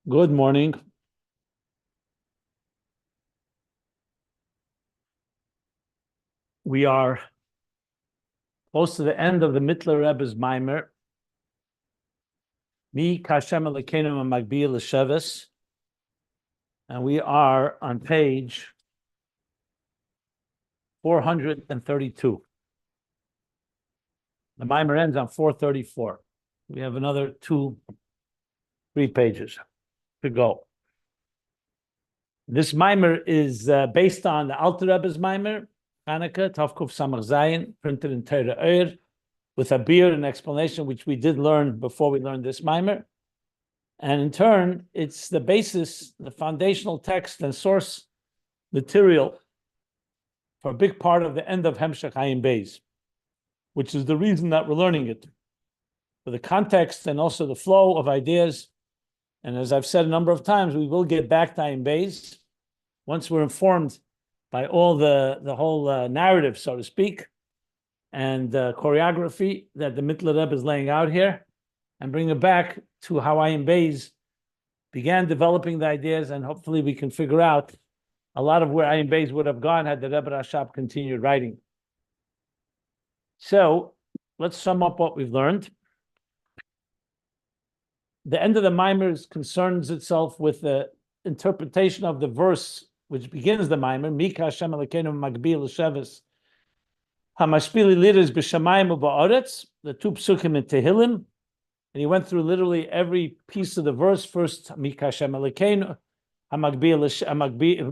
Good morning. We are close to the end of the Mittler Rebbe's Maimer. Mi Kashem Elokeinu Hamagbihi L'Sheves. And we are on page 432. The Maimer ends on 434. We have another 3 pages to go. This Maimer is based on the Alter Rebbe's Maimer, Hanukkah, Tavkuf Samach Zayin, printed in Torah Eir, with a beer and explanation, which we did learn before we learned this Maimer. And in turn, it's the basis, the foundational text and source material for a big part of the end of Hemshech Ayin Beis, which is the reason that we're learning it, for the context and also the flow of ideas. And as I've said a number of times, we will get back to Ayin Beis once we're informed by all the whole narrative, so to speak, and choreography that the Mittler Rebbe is laying out here, and bring it back to how Ayin Beis began developing the ideas, and hopefully we can figure out a lot of where Ayin Beis would have gone had the Rebbe Rashab continued writing. So let's sum up what we've learned. The end of the Maimer concerns itself with the interpretation of the verse which begins the Maimer, Mika Hashem Elokeinu Hamagbihi L'Sheves, Hamashpili liris b'shamayim u'ba'aretz, the 2 psukim in Tehillim, and he went through literally every piece of the verse. First, Mika Hashem Elokeinu,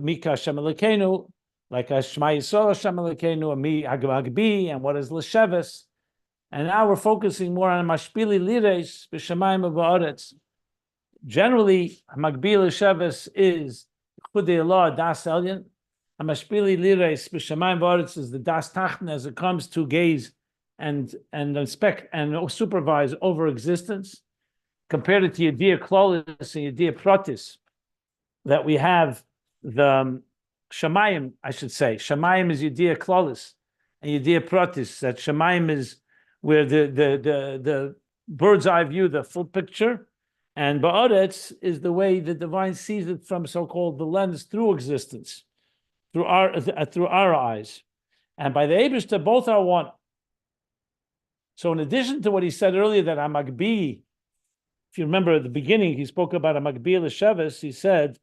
Mika Hashem Elokeinu, like Shema Yisrael Hashem Elokeinu, Hamagbihi, and what is L'Sheves. And now we're focusing more on Mashpili liris b'shamayim u'ba'aretz. Generally, Hamagbihi L'Sheves is Chudei Allah Das Elyon. Hamashpili liris b'shamayim u'ba'aretz is the Das Tachten as it comes to gaze and inspect and supervise over existence. Compared it to Yediyah Klolis and Yediyah Pratis, that we have the Shamayim, I should say. Shamayim is Yediyah Klolis and Yediyah Pratis. That Shamayim is where the bird's eye view, the full picture, and Ba'aretz is the way the divine sees it from so-called the lens through existence, through our eyes. And by the Eibishter, both are one. So in addition to what he said earlier, that Hamagbihi, if you remember at the beginning, he spoke about Hamagbihi L'Sheves, he said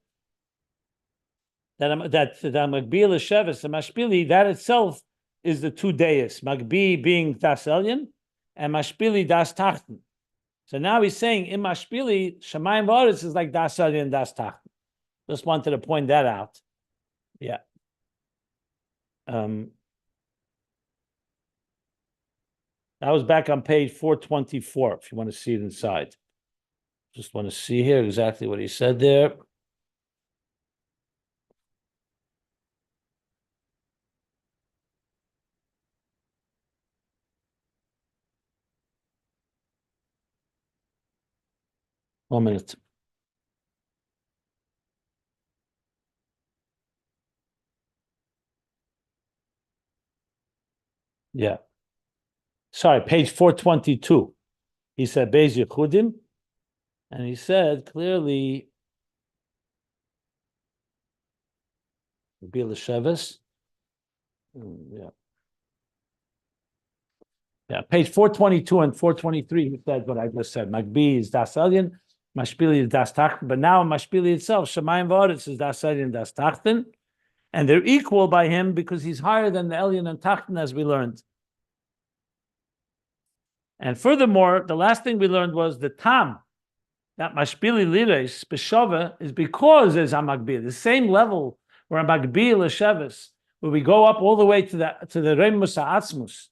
that the Hamagbihi L'Sheves, the Mashpili, that itself is the 2 deis, Magbihi being Das Elyon and Mashpili Das Tachten. So now he's saying in Mashpili, Shamayim V'aretz is like Das Elyon and Das Tachten. Just wanted to point that out. Yeah. That was back on page 424, if you want to see it inside. Just want to see here exactly what he said there. One minute. Yeah. Sorry, page 422. He said Beis Yechudim, and he said clearly L'Sheves. Yeah. Yeah, page 422 and 423, he said what I just said. Magbihi is Das Elyon, Mashpili is Das Tachten, but now Mashpili itself, Shamayim V'aretz is Das Elyon, Das Tachten, and they're equal by him because he's higher than the Elyon and Tachten, as we learned. And furthermore, the last thing we learned was the Tam, that Mashpili liris b'shava is because there's Hamagbihi, the same level where Hamagbihi L'Sheves, where we go up all the way to the Remus Ha'atzmus,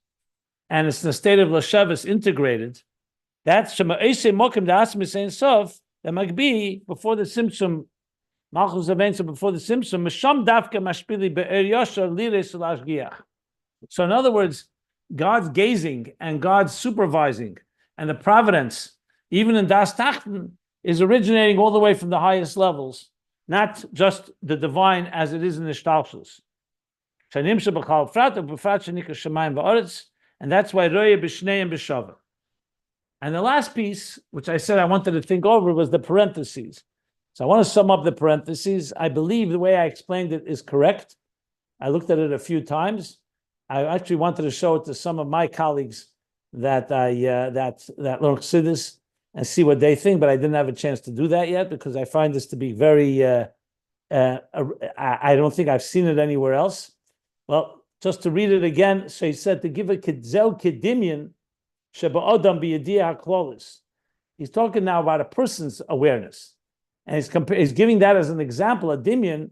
and it's the state of L'Sheves integrated. That's Shema Eisei Mokim D'Atzmus Ein Sof, the Magbihi before the Simsum, Malchus Avensa before the Simsum, Misham Dafka Mashpili Be'er Yosher liris L'Ashgiach. So in other words, God's gazing and God's supervising and the providence, even in Das Tachten, is originating all the way from the highest levels, not just the divine as it is in the Shtalshus. And that's why Roye B'Shnei and B'Shava. And the last piece, which I said I wanted to think over, was the parentheses. So I want to sum up the parentheses. I believe the way I explained it is correct. I looked at it a few times. I actually wanted to show it to some of my colleagues that learn Chassidus and see what they think, but I didn't have a chance to do that yet because I find this to be very. I don't think I've seen it anywhere else. Well, just to read it again, so he said to give a kedzel kedimion sheba'odam biyadiyah haklolis. He's talking now about a person's awareness, and he's giving that as an example, a dimion,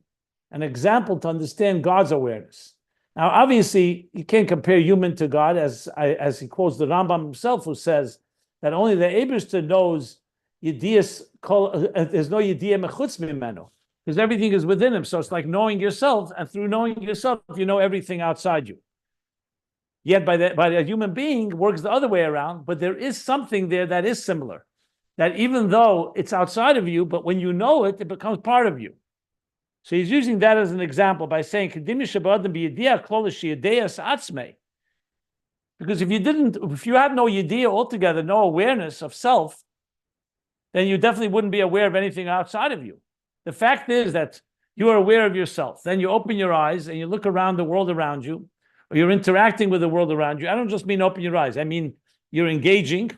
an example to understand God's awareness. Now, obviously, you can't compare human to God, as he quotes the Rambam himself, who says that only the Eibishter knows yediyas. There's no yediyah mechutz mimenu, because everything is within him. So it's like knowing yourself, and through knowing yourself, you know everything outside you. Yet by a human being works the other way around, but there is something there that is similar. That even though it's outside of you, but when you know it, it becomes part of you. So he's using that as an example by saying, because if you had no yediyah altogether, no awareness of self, then you definitely wouldn't be aware of anything outside of you. The fact is that you are aware of yourself. Then you open your eyes and you look around the world around you, or you're interacting with the world around you. I don't just mean open your eyes. I mean, you're engaging.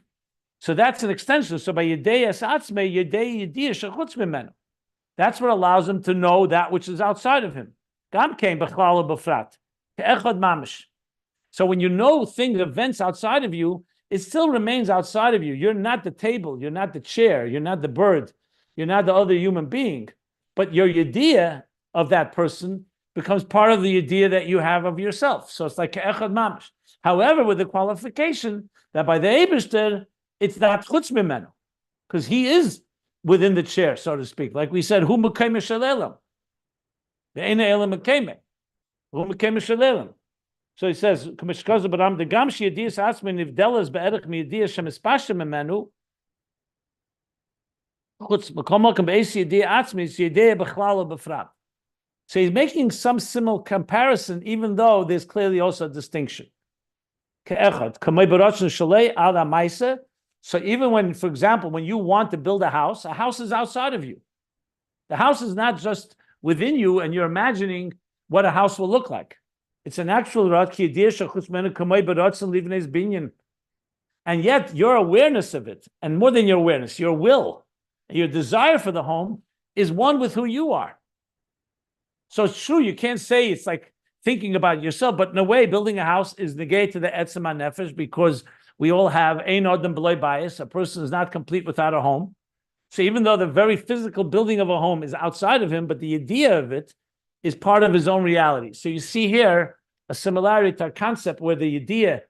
So that's an extension. So by yedeyas atzmei, yedei yediyah shechutz mimenu. That's what allows him to know that which is outside of him. Gam kein b'chlal b'frat, ke'echad mamish. So when you know things, events outside of you, it still remains outside of you. You're not the table, you're not the chair, you're not the bird, you're not the other human being. But your yediyah of that person becomes part of the yediyah that you have of yourself. So it's like ke'echad mamish. However, with the qualification that by the Eibishter, it's not chutz mimenu, because he is within the chair, so to speak. Like we said, hu mekayme shalelam. Ve'ena elam mekayme. Hu mekayme shalelam. So he says, Kamishkaza Baram, the Gam Shiyadiyas Asmin Nivdelas Be'erich Miyadiyas Shemispashim Memenu, Chutz Makomokam Be'esi Yadiyah Atzmi, Yadiyah Bechlala Befrat. So he's making some similar comparison, even though there's clearly also a distinction. Ke'echad, Kamei Barachon Shalei Ala Maisa. So even when, for example, when you want to build a house is outside of you. The house is not just within you and you're imagining what a house will look like. It's an actual and yet your awareness of it, and more than your awareness, your will, your desire for the home is one with who you are. So it's true, you can't say it's like thinking about yourself, but in a way, building a house is negate to the etzem nefesh, because we all have ein odem b'loi bias. A person is not complete without a home. So even though the very physical building of a home is outside of him, but the idea of it is part of his own reality. So you see here a similarity to a concept where the idea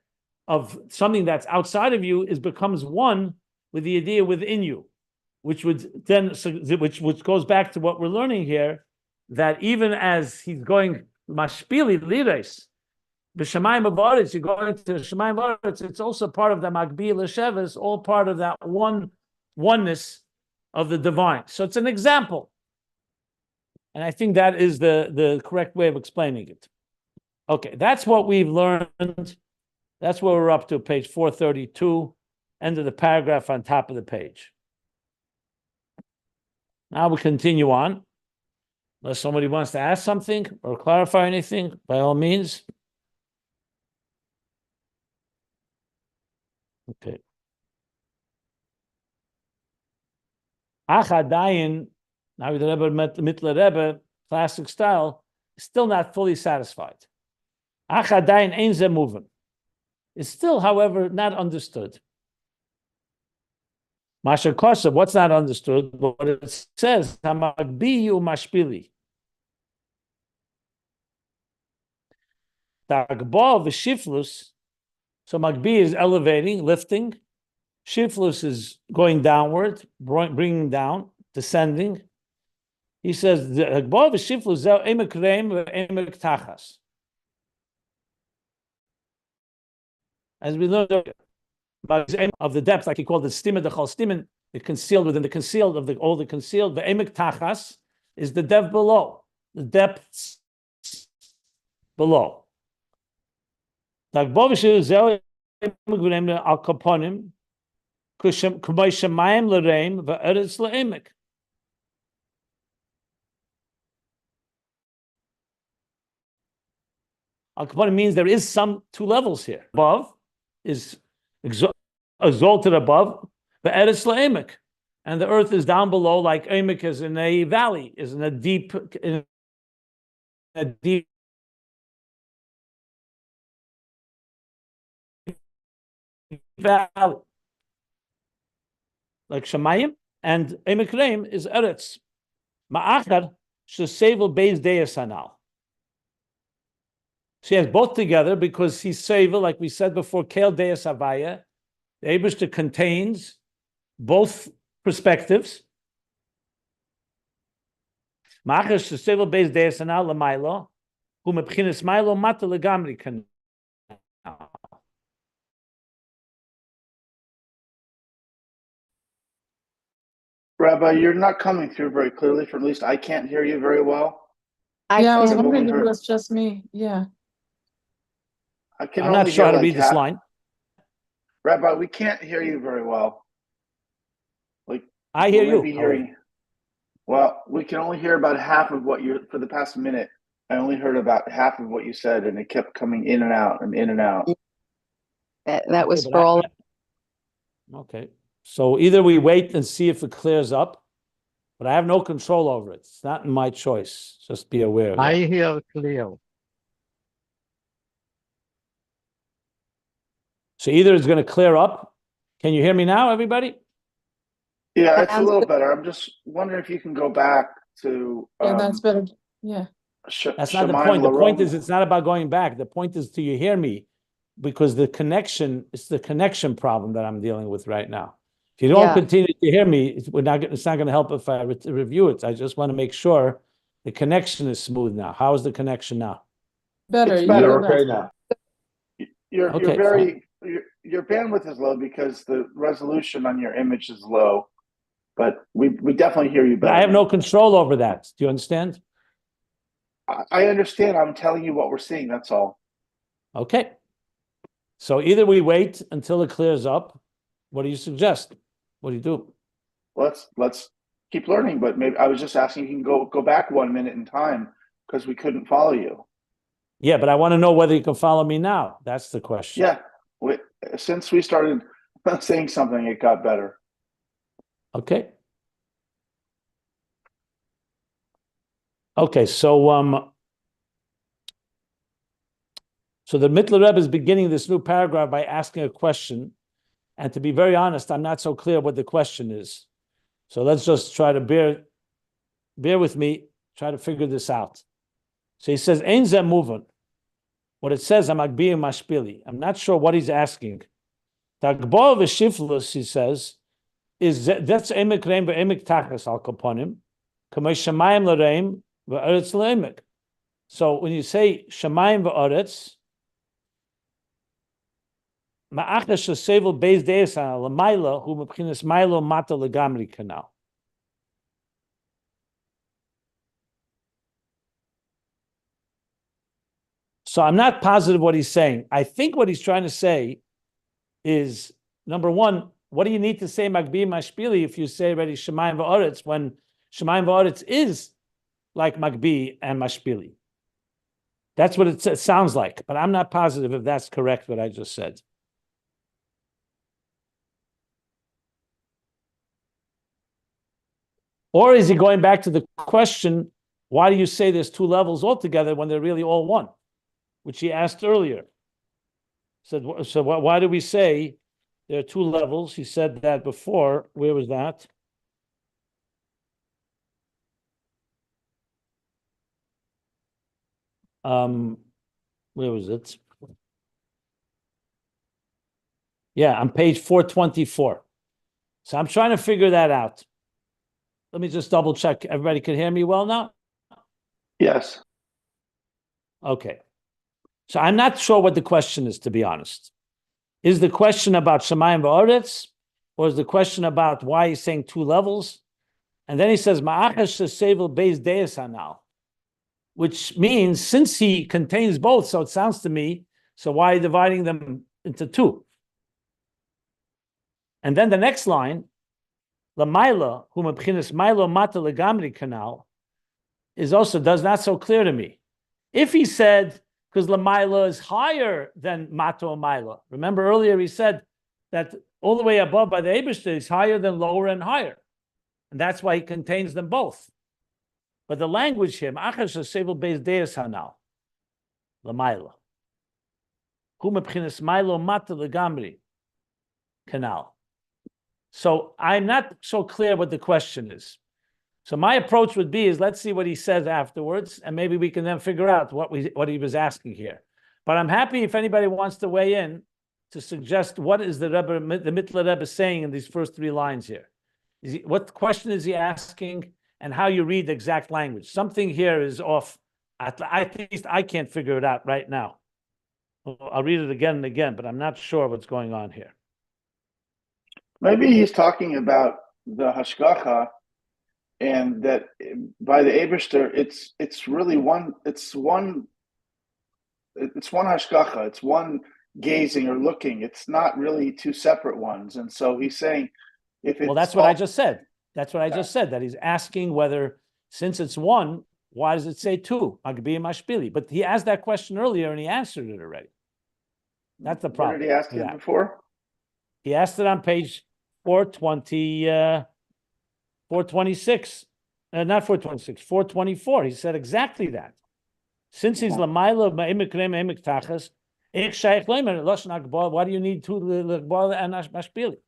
of something that's outside of you becomes one with the idea within you, which goes back to what we're learning here, that even as he's going mashpili lires, b'shamayim b'aretz, you're going to shamayim b'aretz, it's also part of the Hamagbihi l'sheves, all part of that oneness of the divine. So it's an example. And I think that is the correct way of explaining it. Okay, that's what we've learned. That's where we're up to, page 432, end of the paragraph on top of the page. Now we continue on. Unless somebody wants to ask something or clarify anything, by all means. Okay. Achadayin, now the Rebbe Mittler Rebbe, classic style, is still not fully satisfied. Achadayin ein ze moving. It's still, however, not understood. Masha Kosev, what's not understood? What it says, Hamagbihi and Hamashpili. Tagbo v'shiflus. So Magbihi is elevating, lifting. Shiflus is going downward, bringing down, descending. He says, Tagbo v'shiflus zeh emek reim v'emek tachas. As we learned of the depth, like he called it stima dechal stimin, the concealed within the concealed of all the concealed. The emek tachas is the depth below, the depths below. So the Al kaponim means there is some two levels here. Above is exalted above, the eretz la'emek, and the earth is down below, like emek is in a valley, is in a deep valley, like Shemayim, and emek reim is eretz. Ma'achar shesevel beis deis hanal. She has both together because he's sevel, like we said before, kel deis havaya. The Eibishter contains both perspectives. Rabbi, you're not coming through very clearly. From at least I can't hear you very well. I was wondering if it was just me. Yeah. I'm not sure how to read this line. Rabbi, we can't hear you very well. Like I hear you. Well, we can only hear about half of what you're for the past minute. I only heard about half of what you said, and it kept coming in and out and in and out. That was for all. Okay. So either we wait and see if it clears up, but I have no control over it. It's not in my choice. Just be aware of that. I hear clear. So either it's going to clear up. Can you hear me now, everybody? Yeah, it's a little better. I'm just wondering if you can go back to. Yeah, that's better. Yeah. That's not the point. The point is, it's not about going back. The point is, do you hear me? Because the connection, it's the connection problem that I'm dealing with right now. If you don't continue to hear me, it's not going to help if I review it. I just want to make sure the connection is smooth now. How is the connection now? Better. It's better. Okay now. Your bandwidth is low because the resolution on your image is low, but we definitely hear you better. But I have no control over that. Do you understand? I understand. I'm telling you what we're seeing. That's all. Okay. So either we wait until it clears up. What do you suggest? What do you do? Let's keep learning. But maybe I was just asking if you can go back 1 minute in time because we couldn't follow you. Yeah, but I want to know whether you can follow me now. That's the question. Yeah. Since we started saying something, it got better. Okay. Okay, so the Mittler Rebbe is beginning this new paragraph by asking a question, and to be very honest, I'm not so clear what the question is. So let's just try to bear with me, try to figure this out. So he says, Ein zeh muvan. What it says, Hamagbihi and Hamashpili. I'm not sure what he's asking. Tagbor v'shiflus, he says, is that's emek reim ve'emek tachas al kaponim, k'may shamayim l'reim ve'eretz l'emek. So when you say shamayim ve'eretz, ma'achas shesevel beis deis l'mayla hu mebchinas maylo mata legamri kanal. So I'm not positive what he's saying. I think what he's trying to say is, number one, what do you need to say Hamagbihi and Hamashpili if you say already Shemayim v'Aretz when Shemayim v'Aretz is like Hamagbihi and Hamashpili? That's what it sounds like, but I'm not positive if that's correct what I just said. Or is he going back to the question, why do you say there's two levels altogether when they're really all one? Which he asked earlier. So why do we say there are two levels? He said that before. Where was that? Where was it? Yeah, on page 424. So I'm trying to figure that out. Let me just double check. Everybody can hear me well now? Yes. Okay. So I'm not sure what the question is, to be honest. Is the question about Shemayim v'Aretz, or is the question about why he's saying two levels? And then he says, Ma'achas shesevel beis deis hanal, which means since he contains both, so it sounds to me, so why are you dividing them into two? And then the next line, L'mayla, hu mebchinas maylo mata legamri kanal, is also does not so clear to me. If he said, because Lamaila is higher than Mato Maila. Remember earlier he said that all the way above by the Eibishter is higher than lower and higher. And that's why he contains them both. But the language here, Ma'achash Sevel Beis Deis Hanal, Lamaila. Hu mebchinas Mailo Mata Legamri, Canal. So I'm not so clear what the question is. So my approach would be is let's see what he says afterwards, and maybe we can then figure out what he was asking here. But I'm happy if anybody wants to weigh in to suggest what is the Rebbe, the Mittler Rebbe saying in these first three lines here. What question is he asking, and how you read the exact language? Something here is off. At least I can't figure it out right now. I'll read it again and again, but I'm not sure what's going on here. Maybe he's talking about the hashgacha, and that by the Eibishter, it's really one hashgacha. It's one gazing or looking. It's not really two separate ones. And so he's saying, if it's that's what I just said. That's what I just said. That he's asking whether, since it's one, why does it say two? Hamagbihi and Hamashpili. But he asked that question earlier and he answered it already. That's the problem. What did he ask him before? He asked it on page 426. Not 426, 424. He said exactly that. Since he's Lamaila Ma'imik Tachas, why do you need two L'gbal and Hamashpili?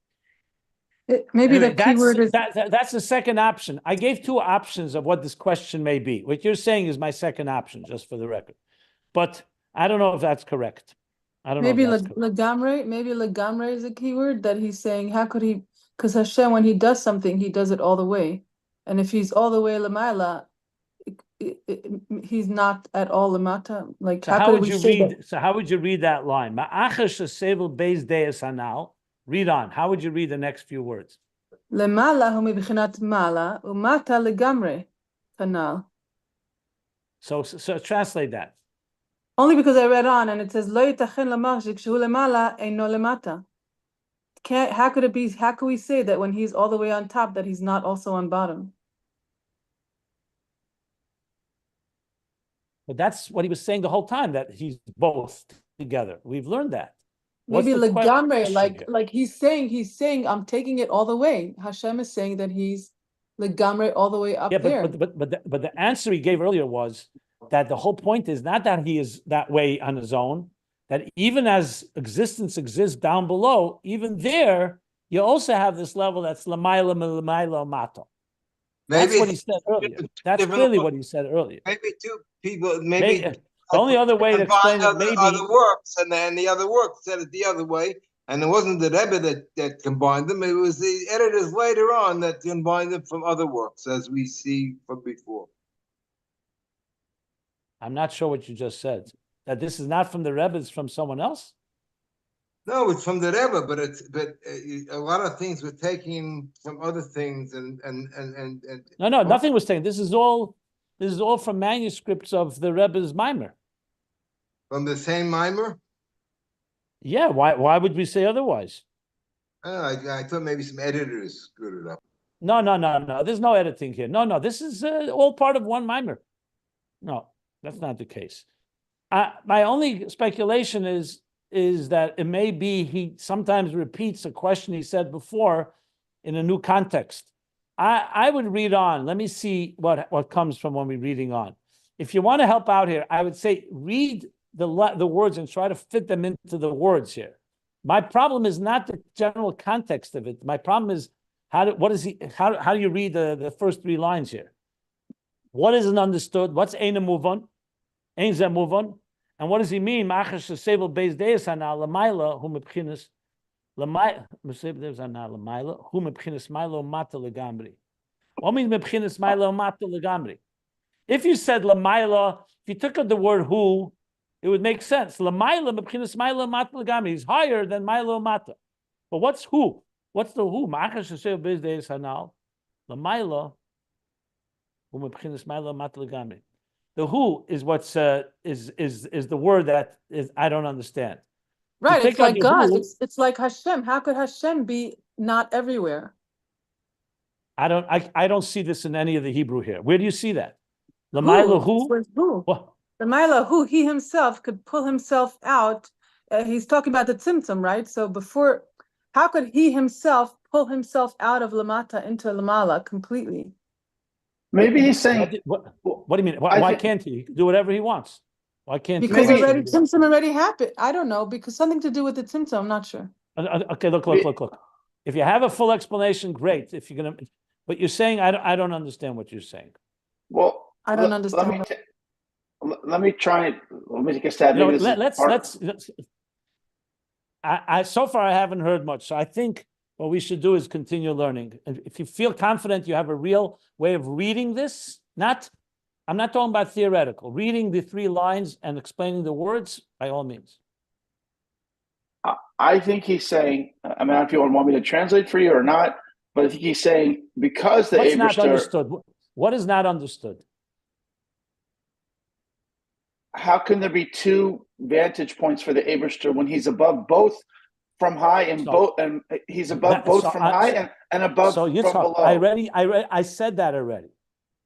Maybe anyway, the keyword is... That's the second option. I gave two options of what this question may be. What you're saying is my second option, just for the record. But I don't know if that's correct. I don't know. Maybe Legamre is a keyword that he's saying, how could he... Because Hashem, when he does something, he does it all the way. And if he's all the way Lamaila, he's not at all Lamata. Like, so how would you read? That? So how would you read that line? Ma'achash Sevel Beis Deis Hanal. Read on. How would you read the next few words? Lemala hu mibchinat mala umata legamre kanal. So translate that. Only because I read on and it says lo yitachen lamachzik shehu lemala eino lemata. How could it be? How can we say that when he's all the way on top that he's not also on bottom? But that's what he was saying the whole time, that he's both together. We've learned that. Maybe legamre, like he's saying, I'm taking it all the way. Hashem is saying that he's legamre all the way up there. But the answer he gave earlier was that the whole point is not that he is that way on his own, that even as existence exists down below, even there, you also have this level that's lamaila mato. That's what he said earlier. That's clearly what he said earlier. Maybe two people, maybe the only other way to explain it, maybe other works, and the other work said it the other way, and it wasn't the Rebbe that combined them; it was the editors later on that combined them from other works, as we see from before. I'm not sure what you just said. That this is not from the Rebbe; it's from someone else. No, it's from the Rebbe, but a lot of things were taken from other things, and no, nothing was taken. This is all from manuscripts of the Rebbe's Mimer. From the same Mimer? Yeah, why would we say otherwise? I thought maybe some editors screwed it up. No. There's no editing here. No. This is all part of one Mimer. No, that's not the case. My only speculation is that it may be he sometimes repeats a question he said before in a new context. I would read on. Let me see what comes from when we're reading on. If you want to help out here, I would say read the words and try to fit them into the words here. My problem is not the general context of it. My problem is how do you read the first three lines here? What isn't understood? What's Eina move on? Ein ze move on? And what does he mean? Ma'achash Sevel Beis Deis Hanal Lamaila hu mebchinas Lamaila hu mebchinas Mailo Mata Legamri. What means mebchinas Mailo Mata Legamri? If you said Lamaila, if you took out the word who, it would make sense. Lamaila mebchinas Mailo Mata Legamri is higher than Mailo Mata. But what's who? What's the who? Ma'achash Sevel Beis Deis Hanal Lamaila hu mebchinas Mailo Mata Legamri. The who is what's is the word that is I don't understand. Right, it's like God. It's like Hashem. How could Hashem be not everywhere? I don't see this in any of the Hebrew here. Where do you see that? Lamaila who? Who? Lamaila, who he himself could pull himself out. He's talking about the tzimtzum, right? So before, how could he himself pull himself out of lamata into lamala completely? Maybe he's saying. What do you mean? Why can't he? He can do whatever he wants. Why can't he? Because already tzimtzum already happened. I don't know, because something to do with the tzimtzum, I'm not sure. Okay, look. If you have a full explanation, great. If you're gonna, but you're saying I don't understand what you're saying. Well, I don't understand. Let me try it. Let me take a stab. Let's. So far I haven't heard much, so I think what we should do is continue learning. If you feel confident, you have a real way of reading this. I'm not talking about theoretical. Reading the 3 lines and explaining the words, by all means. I think he's saying. I mean, I don't know if you want me to translate for you or not, but I think he's saying because the What's not understood? What is not understood? How can there be 2 vantage points for the Eberster when he's above both from high and and he's above both from high and above from below? I said that already.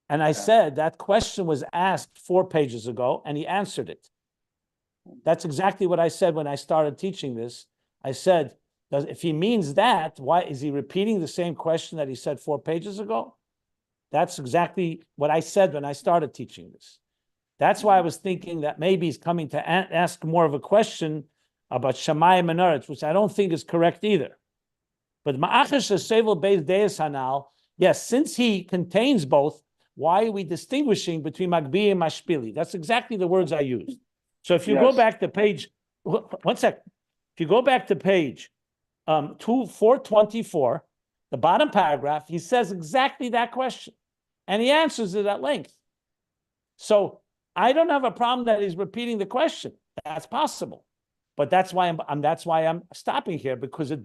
And I said that question was asked 4 pages ago and he answered it. That's exactly what I said when I started teaching this. I said, if he means that, why is he repeating the same question that he said 4 pages ago? That's exactly what I said when I started teaching this. That's why I was thinking that maybe he's coming to ask more of a question about Shamayim and Eretz, which I don't think is correct either. But Ma'achash Sevel Beis Deis Hanal, yes, since he contains both, why are we distinguishing between Hamagbihi and Hamashpili? That's exactly the words I used. So if you go back to page, 1 second. If you go back to page 424, the bottom paragraph, he says exactly that question. And he answers it at length. So I don't have a problem that he's repeating the question. That's possible, but that's why I'm stopping here, because I'm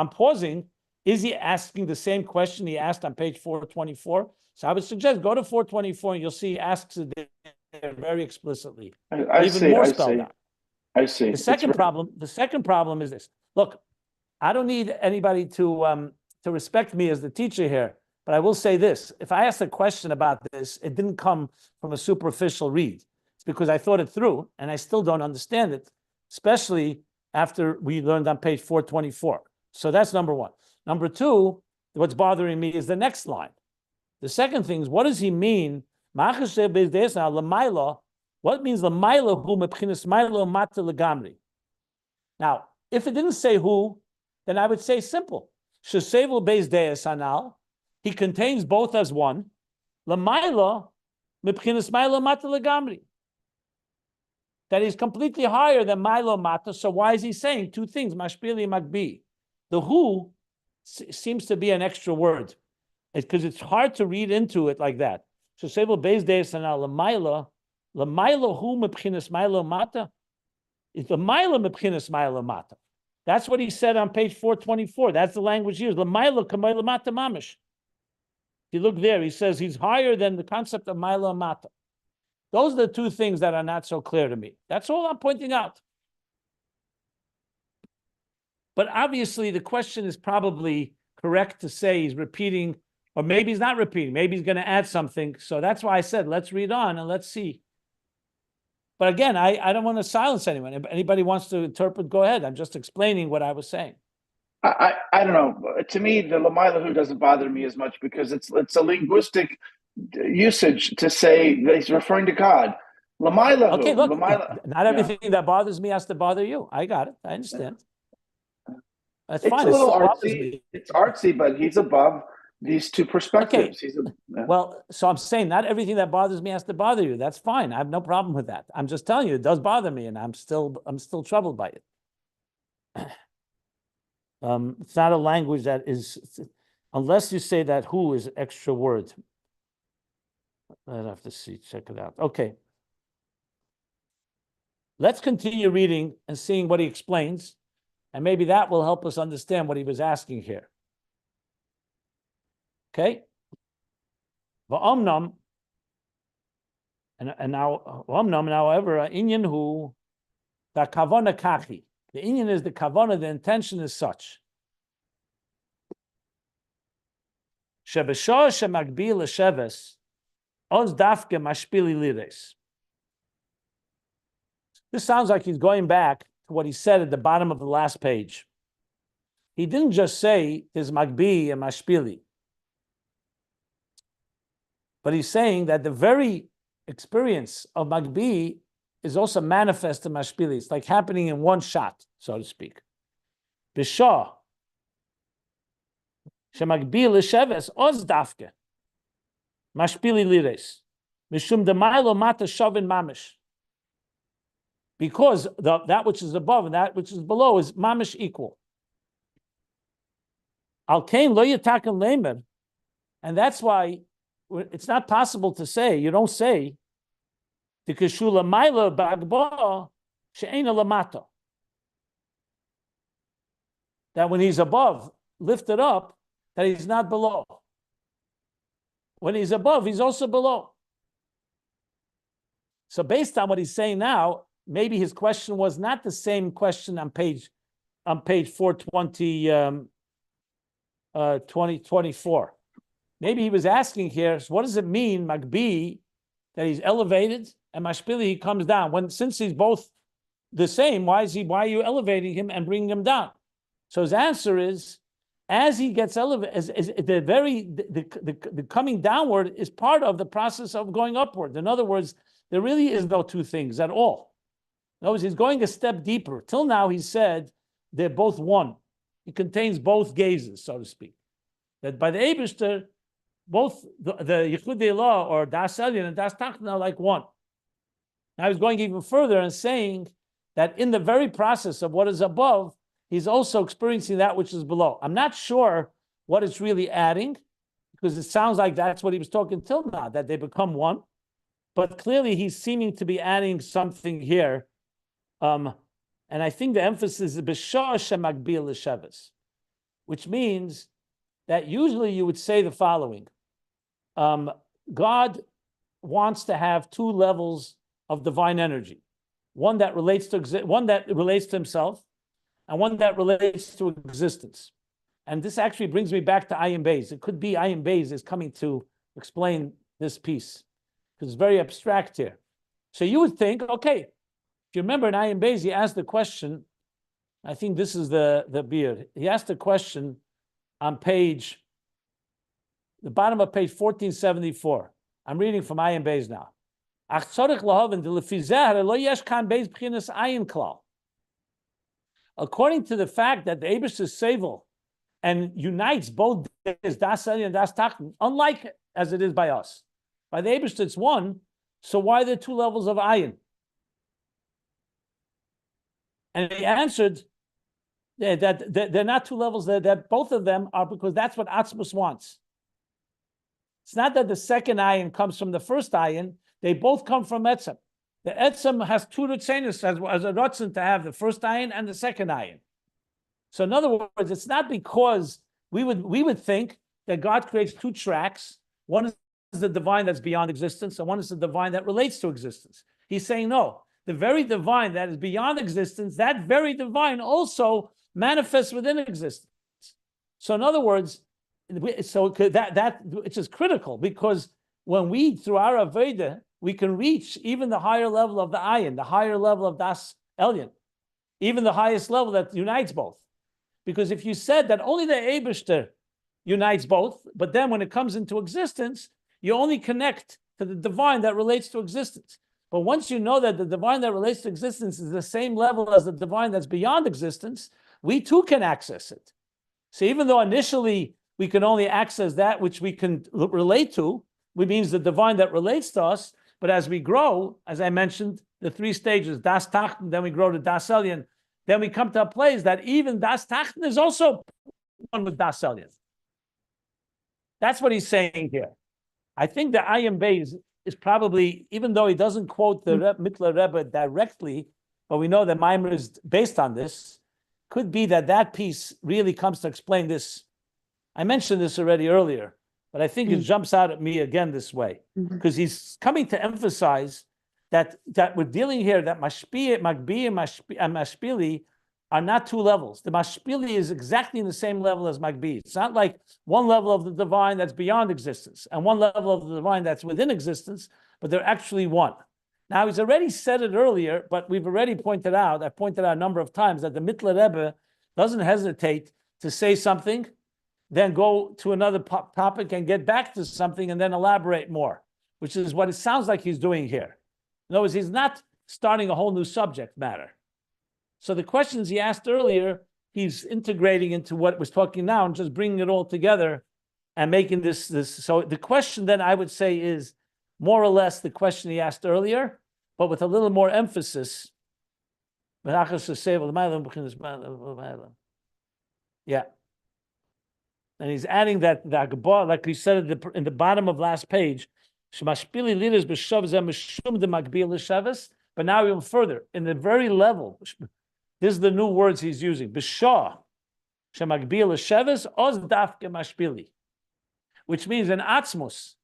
pausing. Is he asking the same question he asked on page 424? So I would suggest go to 424 and you'll see he asks it there very explicitly, even more spelled out. I see. The second problem is this. Look, I don't need anybody to respect me as the teacher here. But I will say this, if I asked a question about this, it didn't come from a superficial read. It's because I thought it through and I still don't understand it, especially after we learned on page 424. So that's number 1. Number 2, what's bothering me is the next line. The second thing is, what does he mean? What means lamaila hu mebchinas mailo mata legamri? Now, if it didn't say who, then I would say simple. Shesevel beis deis hanal. He contains both as one. Lamaila, mibchinas mailo mata legamri. That he's completely higher than mailo mata. So why is he saying 2 things? Mashpili and Hamagbihi. The who seems to be an extra word, because it's hard to read into it like that. So sevel beis deis hanal lamaila hu mibchinas mailo mata. It's lamaila mibchinas mailo mata. That's what he said on page 424. That's the language used. Lamaila k'maila mata mamish. If you look there, he says he's higher than the concept of Maila and Mata. Those are the 2 things that are not so clear to me. That's all I'm pointing out. But obviously, the question is probably correct to say he's repeating, or maybe he's not repeating. Maybe he's going to add something. So that's why I said, let's read on and let's see. But again, I don't want to silence anyone. If anybody wants to interpret, go ahead. I'm just explaining what I was saying. I don't know. To me, the Lamaila doesn't bother me as much because it's a linguistic usage to say that he's referring to God. Lamaila. Okay, look, not everything that bothers me has to bother you. I got it. I understand. That's fine. It's a little artsy. It's artsy, but he's above these 2 perspectives. Okay. Well, so I'm saying not everything that bothers me has to bother you. That's fine. I have no problem with that. I'm just telling you it does bother me, and I'm still troubled by it. It's not a language that is, unless you say that who is an extra word. I'd have to see, check it out. Okay. Let's continue reading and seeing what he explains, and maybe that will help us understand what he was asking here. Okay? Va'omnam, and now, however, inyan hu, the kavana kachi. The inyan is the kavana, the intention is such. Shebeshah shemagbi l'sheves, Oz dafke mashpili lires. This sounds like he's going back to what he said at the bottom of the last page. He didn't just say there's Hamagbihi and Hamashpili, but he's saying that the very experience of Hamagbihi is also manifest in Hamashpili. It's like happening in one shot, so to speak. B'shah shemagbihi l'sheves oz dafke mashpili lires mishum demaylo mata shavin mamish. Because that which is above and that which is below is mamish equal. Al kain lo yitaken lemer, and that's why it's not possible to say. You don't say the keshula maila bagba she'ena lamata. That when he's above, lifted up, that he's not below. When he's above, he's also below. So based on what he's saying now, maybe his question was not the same question on page 420, 2024. Maybe he was asking here, so what does it mean, Hamagbihi, that he's elevated, and Hamashpili, he comes down? Since he's both the same, why are you elevating him and bringing him down? So his answer is, as he gets elevated, the coming downward is part of the process of going upward. In other words, there really is no two things at all. In other words, he's going a step deeper. Till now, he said they're both one. It contains both gazes, so to speak. That by the Eibishter, both the Yichudei Law or Das Elyon and Das Tachton are like one. Now he's going even further and saying that in the very process of what is above, he's also experiencing that which is below. I'm not sure what it's really adding, because it sounds like that's what he was talking till now, that they become one. But clearly he's seeming to be adding something here. And I think the emphasis is b'shah shemagbihi l'sheves, which means that usually you would say the following. God wants to have two levels of divine energy. One that relates to himself, and one that relates to existence. And this actually brings me back to Ayin Beis. It could be Ayin Beis is coming to explain this piece, because it's very abstract here. So you would think, okay, if you remember in Ayin Beis, he asked the question, I think this is the beard. He asked the question on the bottom of page 1474. I'm reading from Ayin Beis now. According to the fact that the Eibush is Sevel and unites both Das Elyon and Das Tachton, unlike as it is by us. By the Eibush, it's one, so why are there two levels of Ayin? And he answered that they're not two levels, that both of them are because that's what Atzmus wants. It's not that the second Ayin comes from the first Ayin, they both come from Etzem. The Etzem has two Ritzenis as a Ratzon to have the first Ayin and the second Ayin. So in other words, it's not because we would think that God creates two tracks. One is the divine that's beyond existence, and one is the divine that relates to existence. He's saying, no, the very divine that is beyond existence, that very divine also manifests within existence. So in other words, that which is critical, because when we, through our Aveda, we can reach even the higher level of the Ayin, the higher level of Das Elyon, even the highest level that unites both. Because if you said that only the Eibishter unites both, but then when it comes into existence, you only connect to the divine that relates to existence. But once you know that the divine that relates to existence is the same level as the divine that's beyond existence, we too can access it. So even though initially we can only access that which we can relate to, which means the divine that relates to us, but as we grow, as I mentioned, the three stages, Das Tachton, then we grow to Das Elyon, then we come to a place that even Das Tachton is also one with Das Elyon. That's what he's saying here. I think the Ayin Beis is probably, even though he doesn't quote the Mittler Rebbe directly, but we know that Maimer is based on this, could be that piece really comes to explain this. I mentioned this already earlier, but I think it jumps out at me again this way, because he's coming to emphasize that we're dealing here that Hamagbihi and Hamashpili are not two levels. The Mashpili is exactly in the same level as Magbi. It's not like one level of the divine that's beyond existence and one level of the divine that's within existence, but they're actually one. Now, he's already said it earlier, but we've already pointed out, I've pointed out a number of times, that the Mittler Rebbe doesn't hesitate to say something, then go to another topic and get back to something and then elaborate more, which is what it sounds like he's doing here. In other words, he's not starting a whole new subject matter. So the questions he asked earlier, he's integrating into what we're talking now and just bringing it all together and making this. So the question then I would say is more or less the question he asked earlier, but with a little more emphasis. Yeah. And he's adding that the Agba, like we said in the bottom of last page, but now even further, in the very level, this is the new words he's using. Which means in Atzmus,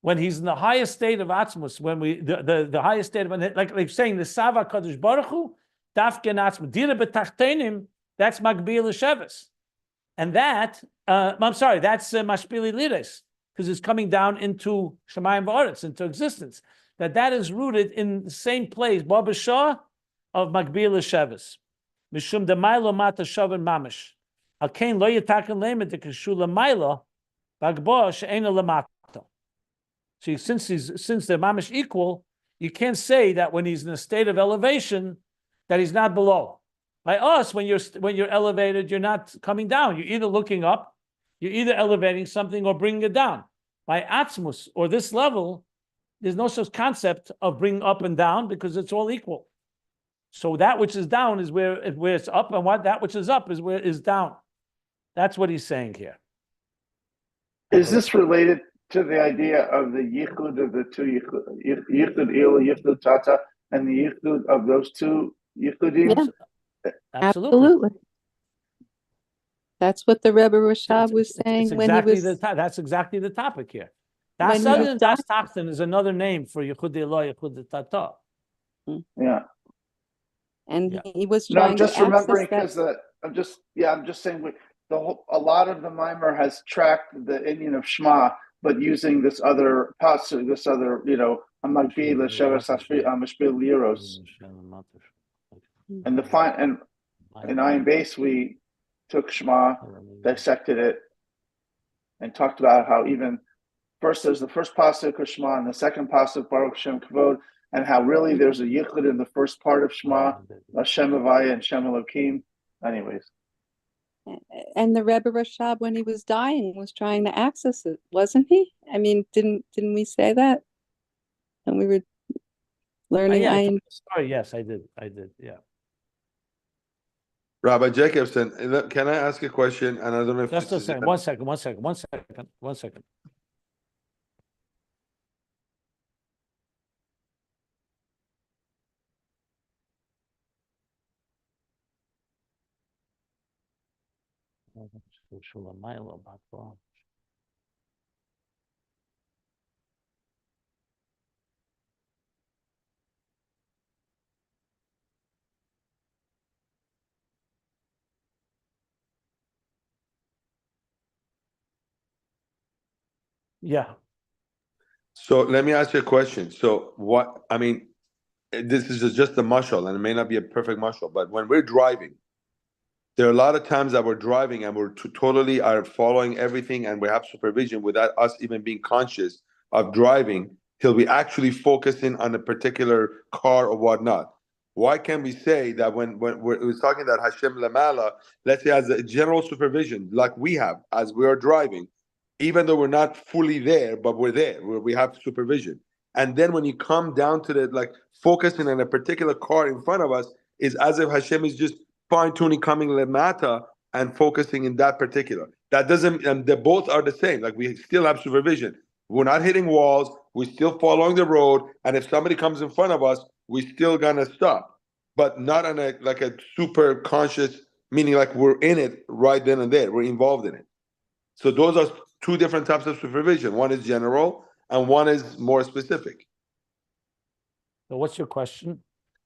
when he's in the highest state of Atzmus, when the highest state of, like saying the Sava Kadosh Baruch Hu, Dafke Atzmus, Dira B'Tachtenim, that's Magbiel L'Sheves. And that, I'm sorry, that's Mashpili Lires, because it's coming down into Shemayim V'Aretz, into existence. That is rooted in the same place, Baba Shah of Magbiel L'Sheves. Mishum D'Mailo Mata Shavan Mamish. Alkein Lo Yitaken Lemet D'Keshu L'Mailo, Bagbo She'ena L'Mata. So since they're Mamish equal, you can't say that when he's in a state of elevation, that he's not below. By us, when you're elevated, you're not coming down. You're either looking up, you're either elevating something or bringing it down. By Atzmus, or this level, there's no such concept of bringing up and down because it's all equal. So that which is down is where it's up, and that which is up is down. That's what he's saying here. Is this related to the idea of the yichud of the two yichud il, yichud tata, and the yichud of those two yichudim? Yeah. Absolutely. That's what the Rebbe Rashab was saying when he was. That's exactly the topic here. Das Tachten is another name for Yichud Eloh, Yichud Tata. Yeah. And he was No, trying I'm just to remembering access because I'm just saying a lot of the mimer has tracked the Indian of Shema, but using this other pasu, this other, Hamagbihi and Hamashpili liros. And in Ayin Base, we took Shema, dissected it, and talked about how even first there's the first pasuk of Shema and the second pasuk Baruch Shem Kavod, and how really there's a yichud in the first part of Shema, Hashem Havaya and Shem Elokim. Anyways. And the Rebbe Rashab, when he was dying, was trying to access it, wasn't he? I mean, didn't we say that? And we were learning. Yes, I did. Yeah. Rabbi Jacobson, can I ask a question? And I don't know if just a second. One second. Yeah. So let me ask you a question. So this is just a mashal, and it may not be a perfect mashal, but when we're driving, there are a lot of times that we're driving and we're totally are following everything, and we have supervision without us even being conscious of driving till we actually focusing on a particular car or whatnot. Why can't we say that when we're talking that Hashem Lamala, let's say as a general supervision, like we have as we are driving, even though we're not fully there, but we're there, where we have supervision. And then when you come down to the focusing on a particular car in front of us, is as if Hashem is just fine-tuning, coming lemata and focusing in that particular. That doesn't, and they both are the same. We still have supervision. We're not hitting walls. We're still following the road. And if somebody comes in front of us, we're still gonna stop, but not on a super conscious, meaning we're in it right then and there. We're involved in it. So those are two different types of supervision. One is general and one is more specific. So what's your question?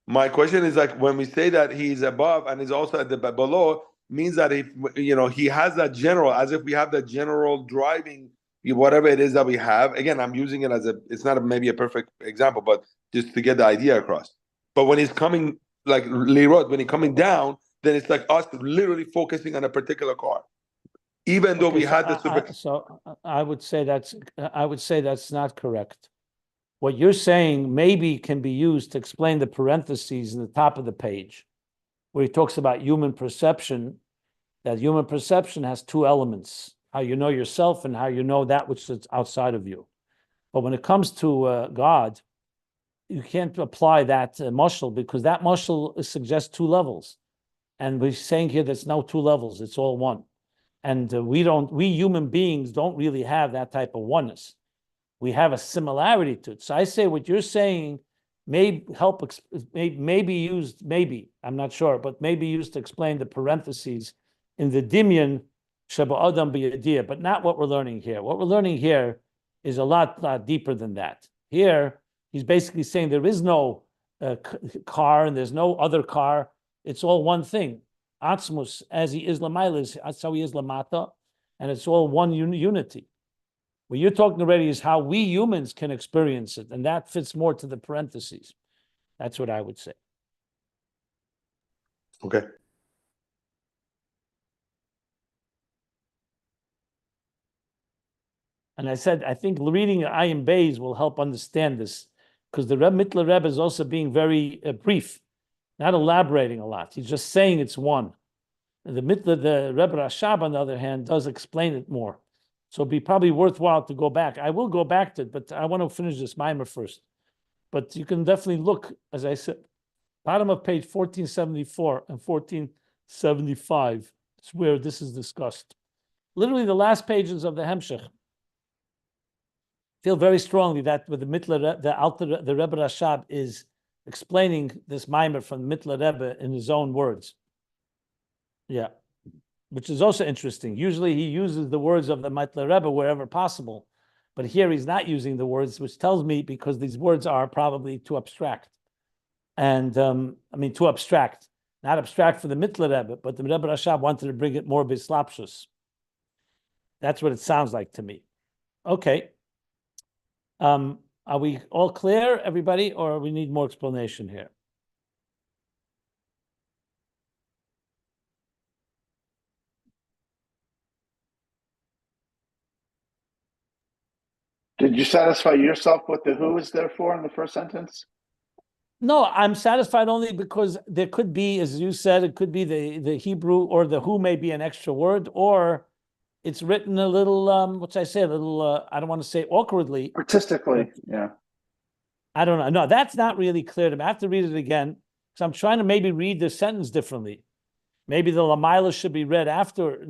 My question is like when we say that he's above and he's also at the below, means that if he has that general, as if we have that general driving whatever it is that we have. Again, I'm using it as it's not maybe a perfect example, but just to get the idea across. But when he's coming, like Leroy, when he's coming down, then it's like us literally focusing on a particular car, even though we had the super. I would say that's not correct. What you're saying maybe can be used to explain the parentheses in the top of the page, where he talks about human perception, that human perception has two elements, how you know yourself and how you know that which is outside of you. But when it comes to God, you can't apply that mashal because that mashal suggests two levels. And we're saying here there's no two levels, it's all one. And we human beings don't really have that type of oneness. We have a similarity to it. So I say what you're saying may help, maybe used, I'm not sure, but maybe used to explain the parentheses in the Dimyan Sheba Adam B'Yadiyah, but not what we're learning here. What we're learning here is a lot deeper than that. Here, he's basically saying there is no car and there's no other car. It's all one thing. Atzmus, as he is Lamayla, that's how he is Lamata, and it's all one unity. What you're talking already is how we humans can experience it, and that fits more to the parentheses. That's what I would say. Okay. And I said, I think reading Ayin Beis will help understand this, because the Mittler Rebbe is also being very brief, not elaborating a lot. He's just saying it's one. And the Rebbe Rashab, on the other hand, does explain it more. So it'd be probably worthwhile to go back. I will go back to it, but I want to finish this mimer first. But you can definitely look, as I said, bottom of page 1474 and 1475. It's where this is discussed. Literally the last pages of the Hemshech. Feel very strongly that with the Mittler, the Rebbe Rashab is explaining this mimer from the Mittler Rebbe in his own words. Yeah. Which is also interesting. Usually he uses the words of the Mittler Rebbe wherever possible, but here he's not using the words, which tells me because these words are probably too abstract. And too abstract. Not abstract for the Mittler Rebbe, but the Rebbe Rashab wanted to bring it more bislapshus. That's what it sounds like to me. Okay. Are we all clear, everybody, or we need more explanation here? Did you satisfy yourself with the who is there for in the first sentence? No, I'm satisfied only because there could be, as you said, it could be the Hebrew, or the who may be an extra word, or it's written a little, I don't want to say awkwardly. Artistically, yeah. I don't know. No, that's not really clear to me. I have to read it again, because I'm trying to maybe read the sentence differently. Maybe the Lamaila should be read after.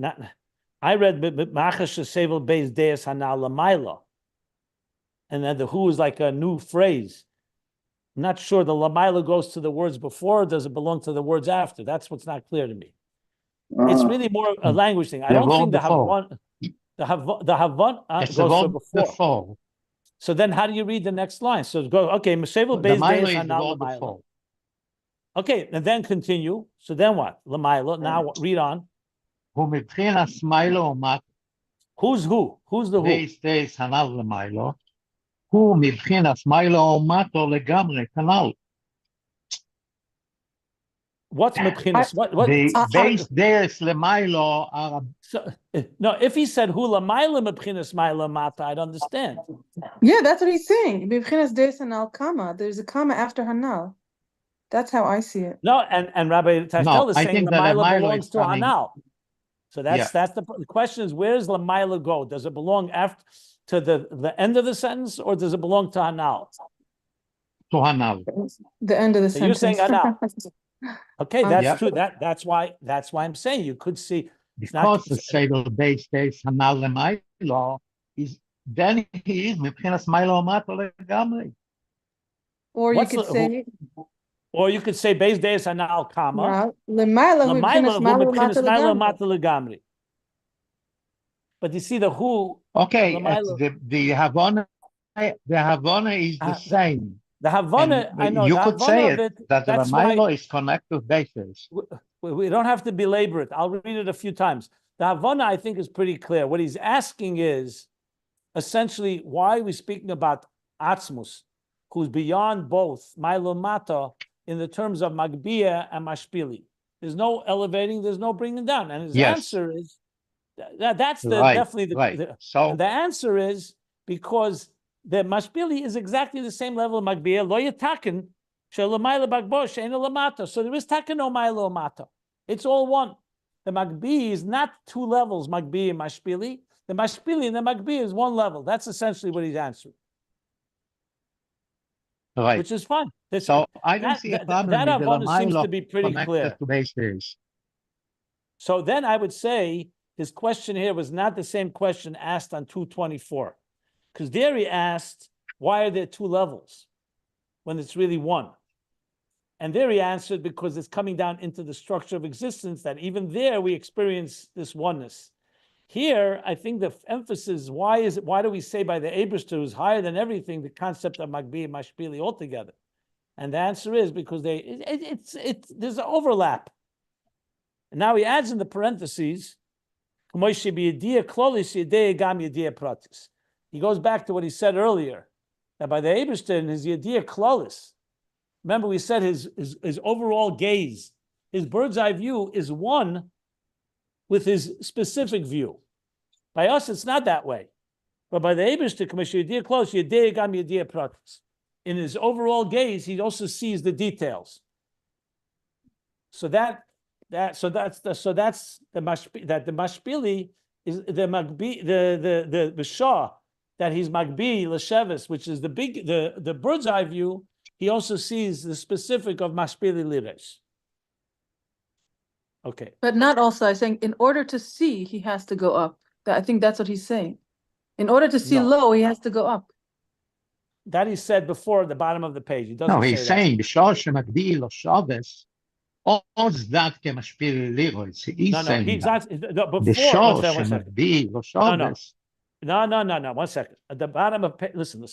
I read Machash Sevel Beis Deis Hana Lamaila. And then the who is like a new phrase. I'm not sure the Lamaila goes to the words before, or does it belong to the words after? That's what's not clear to me. It's really more a language thing. I don't think the Havon goes before. So then how do you read the next line? So go, okay, Mesevel Beis Deis Hana Lamaila. Okay, and then continue. So then what? Lamaila. Now read on. Who's who? Who's the who? הוא מבחינת מיילו ומטו לגמרי, כנ"ל. What's מבחינת? What? The base deis lemailo are. No, if he said hu lamaila מבחינת maila mata, I'd understand. Yeah, that's what he's saying. מבחינת deis hanal kama. There's a comma after hanal. That's how I see it. No, and Rabbi Tashtel is saying lamaila belongs to hanal. So that's the question is, where does lamaila go? Does it belong after to the end of the sentence, or does it belong to hanal? To hanal. The end of the sentence. You're saying hanal. Okay, that's true. That's why I'm saying you could see. Because the Seidel base days hanal lemailo is then he is מבחינת מיילו ומטו לגמרי. Or you could say. Or you could say base days hanal comma. Lemailo מבחינת מיילו ומטו לגמרי. But you see the who. Okay, the Havana is the same. The Havana, I know, you the could Havana say of it, that the that's why Lamailo is connected basis. we don't have to belabor it. I'll read it a few times. The Havana, I think, is pretty clear. What he's asking is, essentially, why are we speaking about Atzmus, who's beyond both Milo Mata in the terms of Magbihi and Hamashpili? There's no elevating, there's no bringing down. And his answer is, that's definitely So the answer is because the Mashpili is exactly the same level of Magbihi, lo yataken, shelamayla bagbosh, ain't lamata. So there is taken no milo mata. It's all one. The Magbihi is not two levels, Magbihi and Mashpili. The Mashpili and the Magbihi is one level. That's essentially what he's answering. Right. Which is fine. So I don't see a problem that with the Havana seems Lamailo to be pretty connected clear. to basis. So then I would say his question here was not the same question asked on 224. Because there he asked, why are there two levels when it's really one? And there he answered, because it's coming down into the structure of existence that even there we experience this oneness. Here, I think the emphasis, why do we say by the Eibishter, who's higher than everything, the concept of Magbihi and Mashpili altogether? And the answer is because there's an overlap. And now he adds in the parentheses, he goes back to what he said earlier, that by the Eibishter and his Yediyah Klolis, remember we said his overall gaze, his bird's eye view is one with his specific view. By us, it's not that way. But by the Eibishter, Yediyah Klolis, Yediyah Gam Yediyah Pratis. In his overall gaze, he also sees the details. So that's the Mashpili is the Magbi, the Shah, that he's Magbi Leshevis, which is the bird's eye view. He also sees the specific of Mashpili Lires. Okay. But not also, I think in order to see, he has to go up. I think that's what he's saying. In order to see low, he has to go up. That he said before at the bottom of the page. He doesn't No, say he's that. saying, בשעה שמגביל לו שובס, עוז דת כמשפיל לירוס. He's saying he's that. not. Before, בשעה one second. שמגביל לו שובס. No. 1 second. At the bottom of page, listen.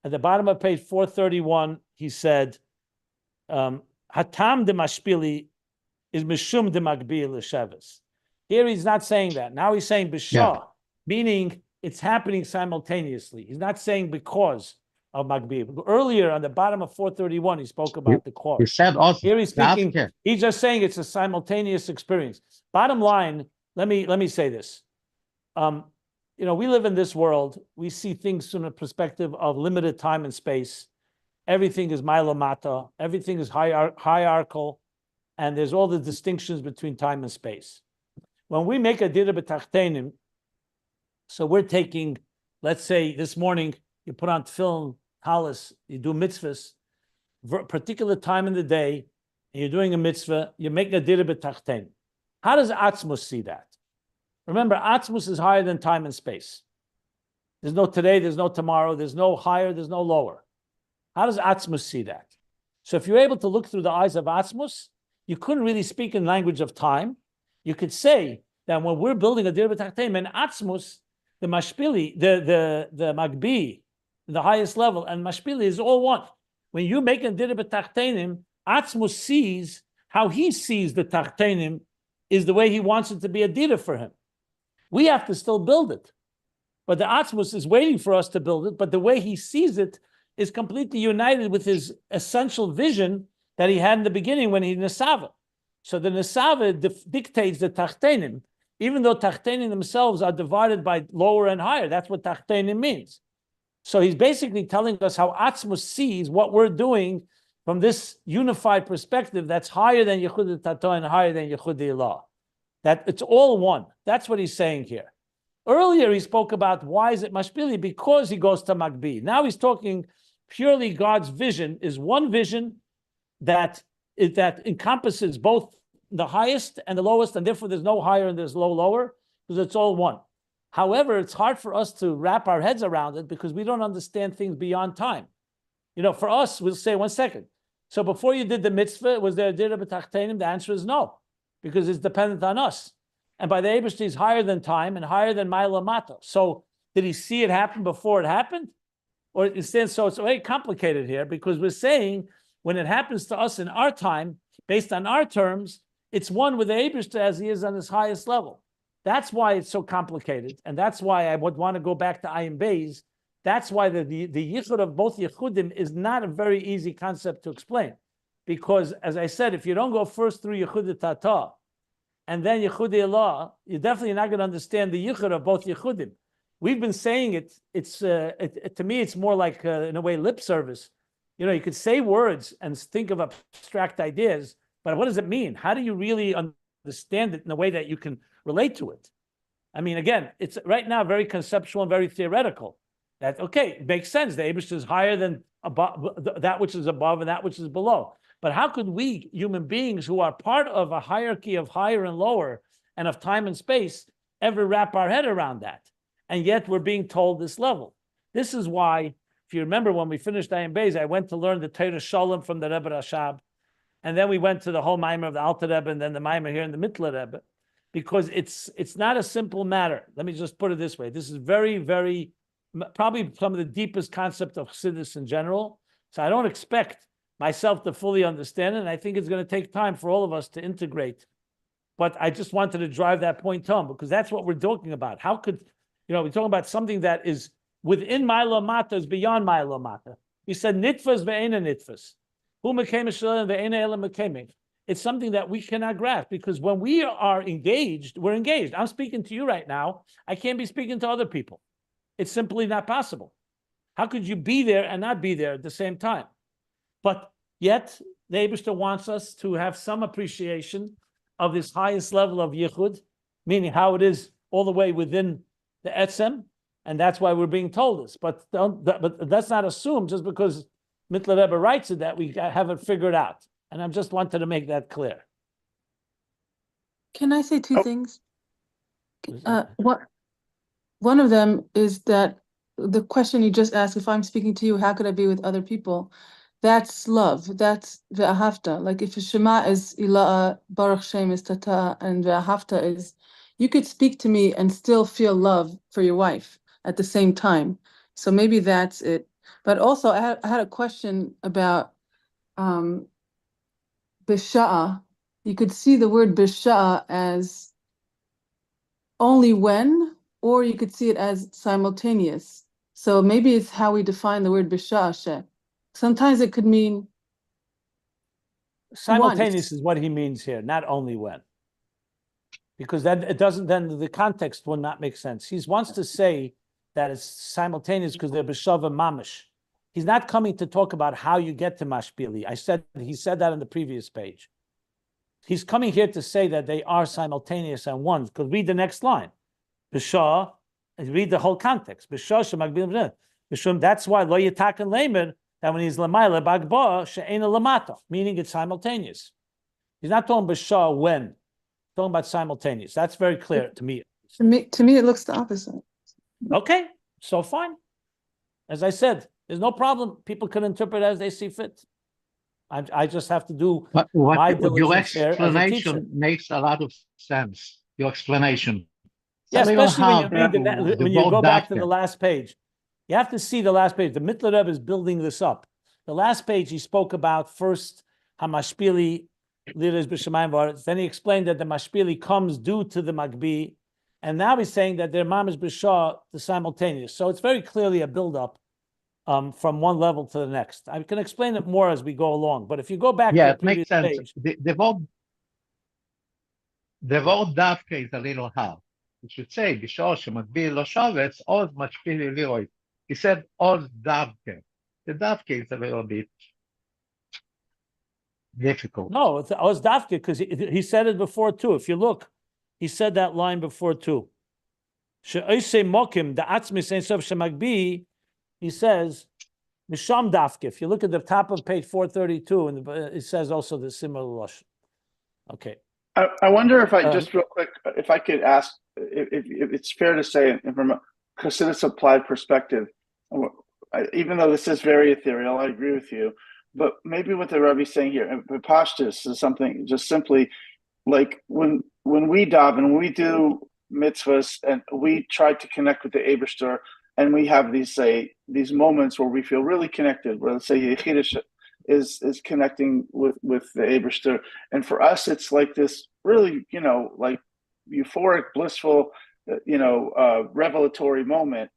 At the bottom of page 431, he said, Hatam de Mashpili is Mishum de Magbihi L'Sheves. Here he's not saying that. Now he's saying B'Shah, meaning it's happening simultaneously. He's not saying because of Magbihi. Earlier on the bottom of 431, he spoke about the cause. He said also, here he's speaking, he's just saying it's a simultaneous experience. Bottom line, let me say this. We live in this world. We see things from a perspective of limited time and space. Everything is mata. Everything is hierarchical. And there's all the distinctions between time and space. When we make a dira b'tachtenim, so we're taking, let's say this morning, you put on tefillin, talis, you do mitzvahs, particular time in the day, and you're doing a mitzvah, you make a dira b'tachtenim. How does Atzmus see that? Remember, Atzmus is higher than time and space. There's no today, there's no tomorrow, there's no higher, there's no lower. How does Atzmus see that? So if you're able to look through the eyes of Atzmus, you couldn't really speak in language of time. You could say that when we're building a Dir B'Tachtenim and Atzmus, the Mashpili, the Magbihi, the highest level, and Mashpili is all one. When you make a Dir B'Tachtenim, Atzmus sees how he sees the Tachtenim is the way he wants it to be a Dir for him. We have to still build it. But the Atzmus is waiting for us to build it, but the way he sees it is completely united with his essential vision that he had in the beginning when he Nesava. So the Nesava dictates the Tachtenim, even though Tachtenim themselves are divided by lower and higher. That's what Tachtenim means. So he's basically telling us how Atzmus sees what we're doing from this unified perspective that's higher than Yechud Tato and higher than Yechud Ilah. That it's all one. That's what he's saying here. Earlier he spoke about why is it Mashpili? Because he goes to Magbihi. Now he's talking purely God's vision is one vision that encompasses both the highest and the lowest, and therefore there's no higher and there's lower, because it's all one. However, it's hard for us to wrap our heads around it because we don't understand things beyond time. For us, we'll say 1 second. So before you did the mitzvah, was there a dira b'tachtenim? The answer is no, because it's dependent on us. And by the Eibishter, he's higher than time and higher than Ma'ila Mata. So did he see it happen before it happened? or instead, so it's very complicated here because we're saying when it happens to us in our time, based on our terms, it's one with the Eibishter as he is on his highest level. That's why it's so complicated, and that's why I would want to go back to Ayin Beis. That's why the yichud of both yichudim is not a very easy concept to explain, because as I said, if you don't go first through yichud tata and then yichud Allah, you're definitely not going to understand the yichud of both yichudim. We've been saying it. It's to me, it's more like in a way lip service. You know, you could say words and think of abstract ideas, but what does it mean? How do you really understand it in a way that you can relate to it? I mean, again, it's right now very conceptual and very theoretical. That okay, it makes sense. The Eibush is higher than above that which is above and that which is below. But how could we, human beings who are part of a hierarchy of higher and lower and of time and space, ever wrap our head around that? And yet we're being told this level. This is why, if you remember when we finished Ayin Beis, I went to learn the Torah Shalom from the Rebbe Rashab. And then we went to the whole Maimer of the Alter Rebbe and then the Maimer here in the Mittler Rebbe. Because it's not a simple matter. Let me just put it this way. This is very, very, probably some of the deepest concept of Chassidus in general. So I don't expect myself to fully understand it. And I think it's going to take time for all of us to integrate. But I just wanted to drive that point home because that's what we're talking about. How could, we're talking about something that is within Ma'ila Mata, is beyond Ma'ila Mata. He said, Nitfas ve'ena nitfas. Hu mekame shalom ve'ena elam mekame. It's something that we cannot grasp because when we are engaged, we're engaged. I'm speaking to you right now. I can't be speaking to other people. It's simply not possible. How could you be there and not be there at the same time? But yet, the Eibishter wants us to have some appreciation of this highest level of yichud, meaning how it is all the way within the etzem, and that's why we're being told this. But let's not assume just because Mittler Rebbe writes it that we haven't figured out. And I just wanted to make that clear. Can I say two things? One of them is that the question you just asked, if I'm speaking to you, how could I be with other people? That's love. That's ve'ahavta. Like if Shema is ila'a, Baruch Shem is tata, and ve'ahavta is, you could speak to me and still feel love for your wife at the same time. So maybe that's it. But also I had a question about Bisha'a. You could see the word Bisha'a as only when, or you could see it as simultaneous. So maybe it's how we define the word Bisha'a. Sometimes it could mean simultaneous is what he means here, not only when. Because then it doesn't, then the context will not make sense. He wants to say that it's simultaneous because they're B'shava Mamish. He's not coming to talk about how you get to Mashpili. He said that on the previous page. He's coming here to say that they are simultaneous and one. Because read the next line. B'shah, read the whole context. B'shah shemagbilim b'shum. That's why lo yitaken lemer, that when he's lamayla bagba she'ena lamata, meaning it's simultaneous. He's not talking b'shah when. He's talking about simultaneous. That's very clear to me. To me, it looks the opposite. Okay, so fine. As I said, there's no problem. People can interpret as they see fit. I just have to do my diligence. Your explanation makes a lot of sense. Your explanation. Yeah, especially when you go back to the last page. You have to see the last page. The Mittler Rebbe is building this up. The last page he spoke about first Hamashpili, Liras b'Shamayim v'Aretz. Then he explained that the Mashpili comes due to the Magbi, and now he's saying that they're Mamish b'Shah, the simultaneous. So it's very clearly a build-up from one level to the next. I can explain it more as we go along, but if you go back to the previous page, the word davke is a little hard. You should say b'Shah shemagbil lo shavetz oz mashpili liroi. He said oz davke. The davke is a little bit difficult. No, it's oz davke because he said it before too. If you look, he said that line before too. She'oisei mokim the atzmis ein sof shemagbi. He says, Misham Dafke. If you look at the top of page 432, and it says also the similar Lush. Okay. I wonder if just real quick, if I could ask, if it's fair to say, from a Chassidus applied perspective, even though this is very ethereal, I agree with you, but maybe what the Rebbe is saying here, Pashtus is something just simply like when we daven, when we do mitzvahs, and we try to connect with the Eibishter, and we have these moments where we feel really connected, where let's say Yechidish is connecting with the Eibishter, and for us it's like this really, like euphoric, blissful, revelatory moment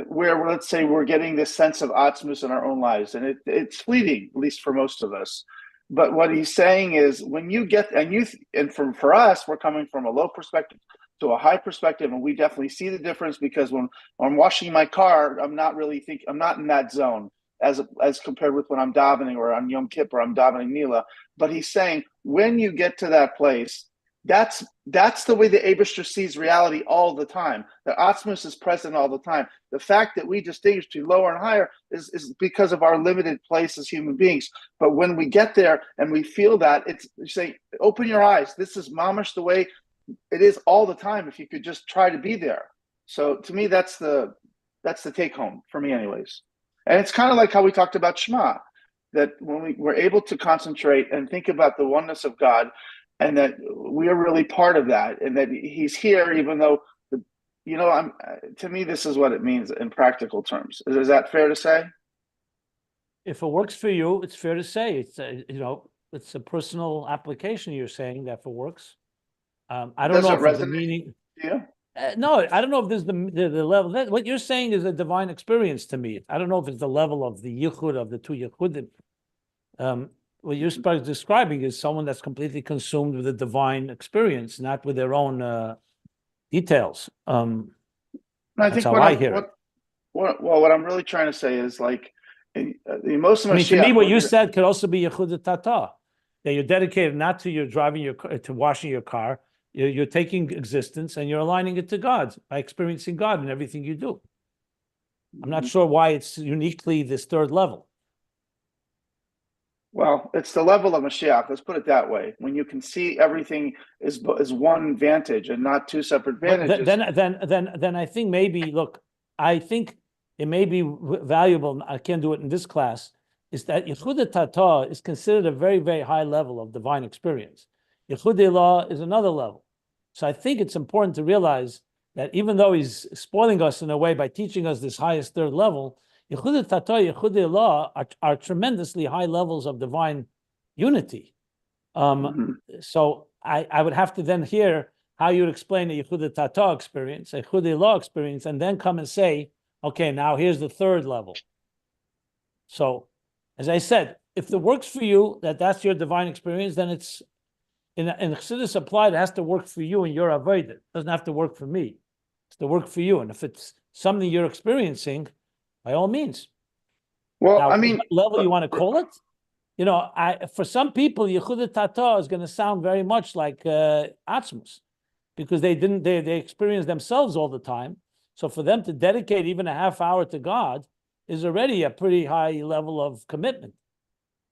where, let's say, we're getting this sense of atzmus in our own lives, and it's fleeting, at least for most of us. But what he's saying is, when you get, and for us, we're coming from a low perspective to a high perspective, and we definitely see the difference, because when I'm washing my car, I'm not in that zone as compared with when I'm davening, or on Yom Kippur, I'm davening Nila. But he's saying, when you get to that place, that's the way the Eibishter sees reality all the time. The Atzmus is present all the time. The fact that we distinguish between lower and higher is because of our limited place as human beings. But when we get there and we feel that, you say, open your eyes. This is mamash the way it is all the time, if you could just try to be there. So to me, that's the take home for me anyways. And it's kind of like how we talked about Shema, that when we're able to concentrate and think about the oneness of God, and that we are really part of that, and that he's here, even though, to me, this is what it means in practical terms. Is that fair to say? If it works for you, it's fair to say. It's it's a personal application. You're saying that, if it works. I don't know if the meaning. Yeah. No, I don't know if there's the level. What you're saying is a divine experience to me. I don't know if it's the level of the yichud of the two yichudim. What you're describing is someone that's completely consumed with the divine experience, not with their own details. That's how I hear it. What I'm really trying to say is, like, most of to me, what you said could also be yichud tata, that you're dedicated not to your driving your car, to washing your car. You're taking existence and you're aligning it to God by experiencing God in everything you do. I'm not sure why it's uniquely this third level. Well, it's the level of Mashiach. Let's put it that way. When you can see everything is one vantage and not two separate vantages. Then I think maybe, look, I think it may be valuable. I can't do it in this class. Is that Yichud Tata is considered a very, very high level of divine experience. Yichud Ilah is another level. So I think it's important to realize that even though he's spoiling us in a way by teaching us this highest third level, Yichud Tata, Yichud Ilah are tremendously high levels of divine unity. So I would have to then hear how you would explain the Yichud Tata experience, a Yichud Ilah experience, and then come and say, okay, now here's the third level. So, as I said, if it works for you, that's your divine experience, then it's in Chassidus applied, it has to work for you and your avodah. It doesn't have to work for me. It's to work for you. And if it's something you're experiencing, by all means. Well, now, I mean, what level you want to call it? For some people, Yichud Tata is going to sound very much like Atzmus, because they experience themselves all the time. So for them to dedicate even a half hour to God is already a pretty high level of commitment.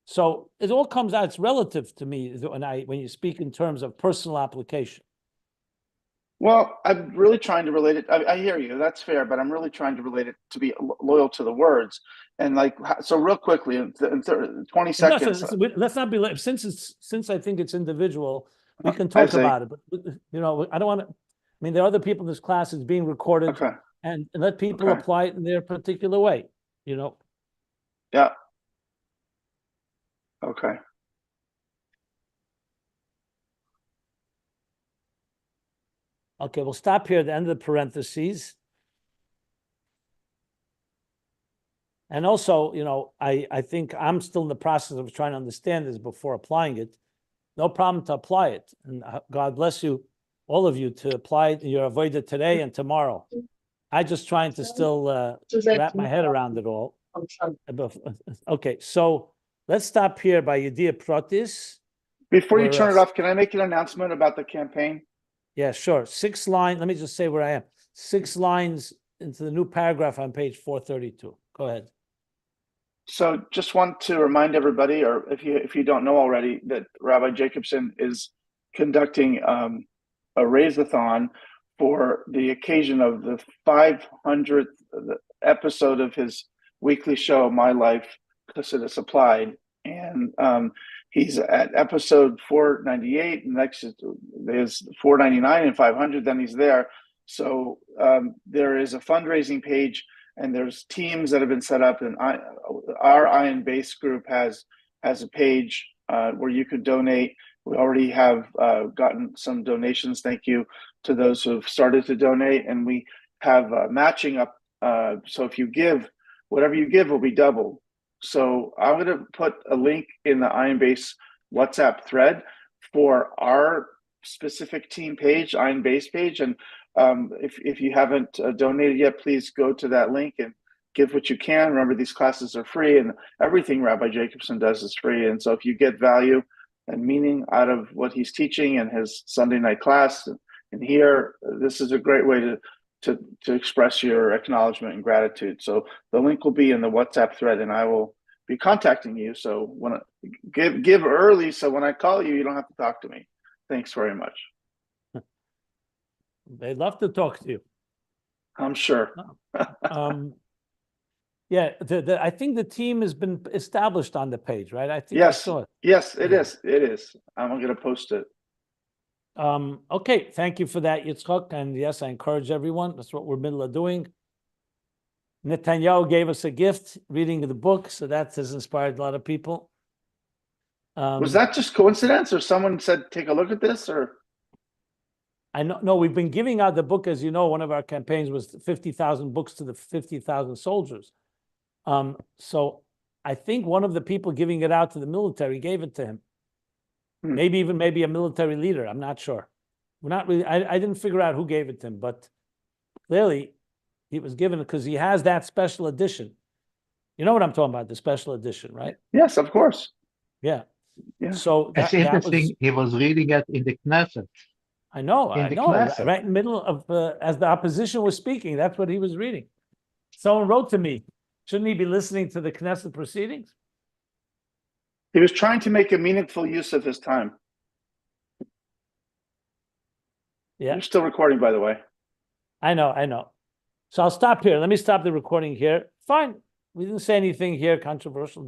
So it all comes out, it's relative to me when you speak in terms of personal application. Well, I'm really trying to relate it. I hear you. That's fair, but I'm really trying to relate it to be loyal to the words. And so real quickly, in 20 seconds. Let's not be, since I think it's individual, we can talk about it. But, I don't want to, there are other people in this class. It's being recorded. Okay. And let people apply it in their particular way, Yeah. Okay. Okay, we'll stop here at the end of the parentheses. And also, I think I'm still in the process of trying to understand this before applying it. No problem to apply it. And God bless you, all of you, to apply your avodah today and tomorrow. I'm just trying to still wrap my head around it all. Okay, so let's stop here by Yediyah Protis. Before you turn it off, can I make an announcement about the campaign? Yeah, sure. 6 lines. Let me just say where I am. 6 lines into the new paragraph on page 432. Go ahead. So just want to remind everybody, or if you don't know already, that Rabbi Jacobson is conducting a raise-a-thon for the occasion of the 500th episode of his weekly show, My Life Chassidus Applied. And he's at episode 498, and next there's 499 and 500, then he's there. So there is a fundraising page, and there's teams that have been set up, and our Iron Base group has a page where you could donate. We already have gotten some donations. Thank you to those who have started to donate, and we have matching up. So if you give, whatever you give will be doubled. So I'm going to put a link in the Iron Base WhatsApp thread for our specific team page, Iron Base page, and if you haven't donated yet, please go to that link and give what you can. Remember, these classes are free, and everything Rabbi Jacobson does is free. And so if you get value and meaning out of what he's teaching in his Sunday night class and here, this is a great way to express your acknowledgement and gratitude. So the link will be in the WhatsApp thread, and I will be contacting you. So when give early, so when I call you, you don't have to talk to me. Thanks very much. They'd love to talk to you. I'm sure. Yeah, I think the team has been established on the page, right? I think Yes, I saw it. yes, it is. It is. I'm going to post it. Okay, thank you for that, Yitzchak. And yes, I encourage everyone. That's what we're middle of doing. Netanyahu gave us a gift, reading the book, so that has inspired a lot of people. Was that just coincidence, or someone said, take a look at this, or? I know, no, we've been giving out the book. As you know, one of our campaigns was 50,000 books to the 50,000 soldiers. So I think one of the people giving it out to the military gave it to him. Maybe a military leader. I'm not sure. We're not really, I didn't figure out who gave it to him, but clearly he was given it because he has that special edition. You know what I'm talking about, the special edition, right? Yes, of course. Yeah. Yeah. So It's interesting. He was reading it in the Knesset. I know, Knesset. right in the middle of, as the opposition was speaking, that's what he was reading. Someone wrote to me, shouldn't he be listening to the Knesset proceedings? He was trying to make a meaningful use of his time. Yeah. You're still recording, by the way. I know. So I'll stop here. Let me stop the recording here. Fine. We didn't say anything here controversial, did we?